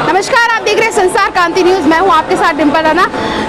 नमस्कार, आप देख रहे हैं संसार क्रांति न्यूज। मैं हूं आपके साथ डिम्पल राणा।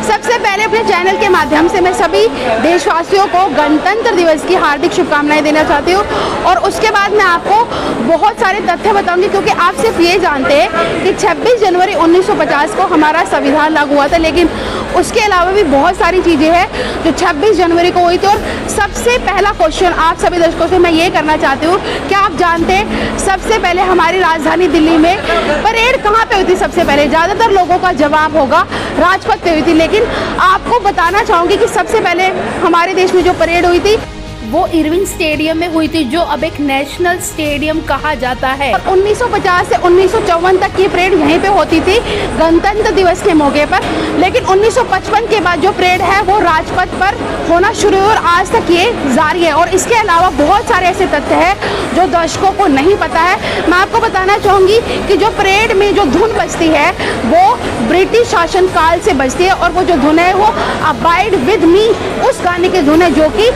सबसे पहले अपने चैनल के माध्यम से मैं सभी देशवासियों को गणतंत्र दिवस की हार्दिक शुभकामनाएं देना चाहती हूं और उसके बाद मैं आपको बहुत सारे तथ्य बताऊंगी, क्योंकि आप सिर्फ ये जानते हैं कि 26 जनवरी 1950 को हमारा संविधान लागू हुआ था, लेकिन उसके अलावा भी बहुत सारी चीज़ें हैं जो 26 जनवरी को हुई थी। और सबसे पहला क्वेश्चन आप सभी दर्शकों से मैं ये करना चाहती हूँ, क्या आप जानते हैं सबसे पहले हमारी राजधानी दिल्ली में परेड कहाँ पे हुई थी? सबसे पहले ज़्यादातर लोगों का जवाब होगा राजपथ पे हुई थी, लेकिन आपको बताना चाहूँगी कि सबसे पहले हमारे देश में जो परेड हुई थी वो इरविन स्टेडियम में हुई थी, जो अब एक नेशनल स्टेडियम कहा जाता है। 1950 से 1954 तक की परेड यहीं पे होती थी गणतंत्र दिवस के मौके पर, लेकिन 1955 के बाद जो परेड है वो राजपथ पर होना शुरू हुई और आज तक ये जारी है। और इसके अलावा बहुत सारे ऐसे तथ्य हैं जो दर्शकों को नहीं पता है। मैं आपको बताना चाहूँगी कि जो परेड में जो धुन बजती है वो ब्रिटिश शासन काल से बजती है, और वो जो धुन है वो अबाइड विद मी उस गाने की धुन है जो कि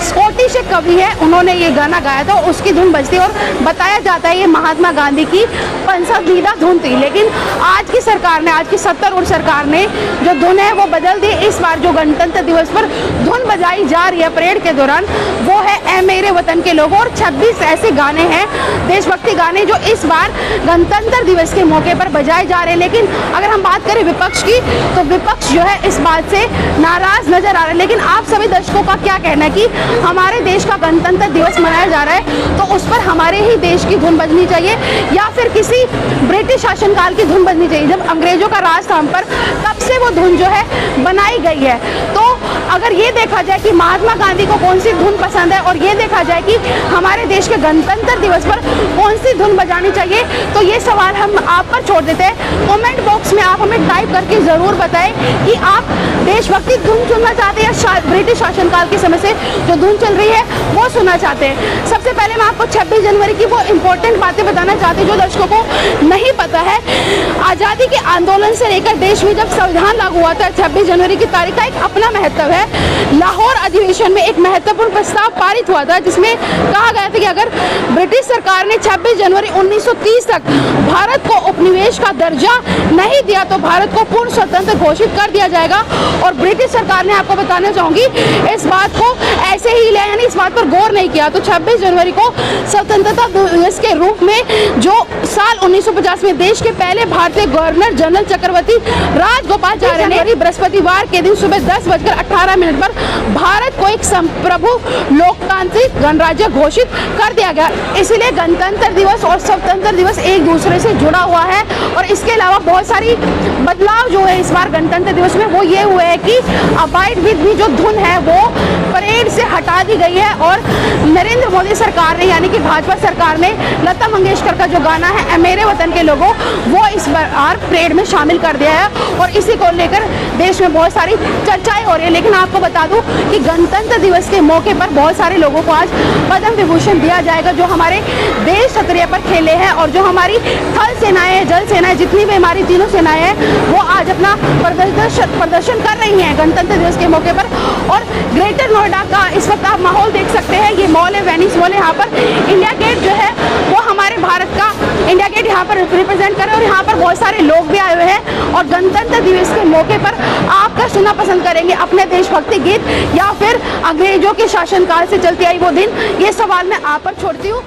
स्कॉटिश एक कवि है, उन्होंने ये गाना गाया था, उसकी धुन बजती है। और बताया जाता है ये महात्मा गांधी की पसंदीदा धुन थी, लेकिन आज की सरकार ने, आज की सत्तारूढ़ सरकार ने जो धुन है वो बदल दी। इस बार जो गणतंत्र दिवस पर धुन बजाई जा रही है परेड के दौरान वो है ए मेरे वतन के लोगों, और 26 ऐसे गाने हैं देशभक्ति गाने जो इस बार गणतंत्र दिवस के मौके पर बजाए जा रहे हैं। लेकिन अगर हम बात करें विपक्ष की, तो विपक्ष जो है इस बात से नाराज नजर आ रहा है। लेकिन आप सभी दर्शकों का क्या कहना है कि हमारे देश का गणतंत्र दिवस मनाया जा रहा है तो उस पर हमारे ही देश की धुन बजनी चाहिए या फिर किसी ब्रिटिश शासनकाल की धुन बजनी चाहिए? जब अंग्रेजों का राज था हम पर, तब से वो धुन जो है बनाई गई है। तो अगर ये देखा जाए कि महात्मा गांधी को कौन सी धुन पसंद है और ये देखा जाए कि हमारे देश के गणतंत्र दिवस पर कौन सी धुन बजानी चाहिए, तो ये सवाल हम आप पर छोड़ देते हैं। कमेंट बॉक्स में आप हमें टाइप करके ज़रूर बताएं कि आप देशभक्ति धुन सुनना चाहते हैं या ब्रिटिश शासनकाल के समय से जो धुन चल रही है वो सुनना चाहते हैं। सबसे पहले मैं आपको 26 जनवरी की वो इम्पोर्टेंट बातें बताना चाहती हूँ जो दर्शकों को नहीं पता है। आज़ादी के आंदोलन से लेकर देश में जब संविधान लागू हुआ था, 26 जनवरी की तारीख का एक अपना महत्व है। लाहौर अधिवेशन में एक महत्वपूर्ण प्रस्ताव पारित हुआ था जिसमें कहा गया था कि अगर ब्रिटिश सरकार ने 26 जनवरी 1930 तक भारत को उपनिवेश का दर्जा नहीं दिया तो भारत को पूर्ण स्वतंत्र घोषित कर दिया जाएगा। और ब्रिटिश सरकार ने, आपको बताना चाहूंगी, इस बात को ऐसे ही लिया, यानी इस बात पर गौर नहीं किया। तो 26 जनवरी को स्वतंत्रता दिवस के रूप में जो साल 1950 में देश के पहले भारतीय गवर्नर जनरल चक्रवर्ती राजगोपालाचारी ने बृहस्पतिवार के दिन सुबह 10:18 पर भारत को एक संप्रभु लोकतांत्रिक गणराज्य घोषित कर दिया गया। इसीलिए गणतंत्र दिवस और स्वतंत्रता दिवस एक दूसरे से जुड़ा हुआ है। और इसके अलावा बहुत सारी बदलाव जो है इस बार गणतंत्र दिवस में वो ये हुए है कि अबाइड विद मी जो धुन है वो परेड से हटा दी गई है और नरेंद्र मोदी सरकार ने, यानी कि भाजपा सरकार ने लता मंगेशकर का जो गाना है ए मेरे वतन के लोगों, वो इस बार परेड में शामिल कर दिया है। और इसी को लेकर देश में बहुत सारी चर्चाएं हो रही है। लेकिन आपको बता दूं कि गणतंत्र दिवस के मौके पर बहुत सारे लोगों को आज पद्म विभूषण दिया जाएगा जो हमारे देश क्षत्रिय पर खेले हैं, और जो हमारी थल सेनाएं, जल सेनाएं, जितनी भी हमारी तीनों सेनाएं हैं वो आज अपना प्रदर्शन कर रही हैं गणतंत्र दिवस के मौके पर। और ग्रेटर नोएडा का इस वक्त आप माहौल देख सकते हैं, ये मॉल है वेनिस मॉल है, यहाँ पर इंडिया गेट जो है वो हमारे भारत का इंडिया गेट यहाँ पर रिप्रेजेंट कर रहे हैं। और यहाँ पर बहुत सारे लोग भी आए हुए हैं और गणतंत्र दिवस के मौके पर आप क्या सुनना पसंद करेंगे, अपने देशभक्ति गीत या फिर अंग्रेजों के शासनकाल से चलती आई वो दिन? ये सवाल मैं आप पर छोड़ती हूँ।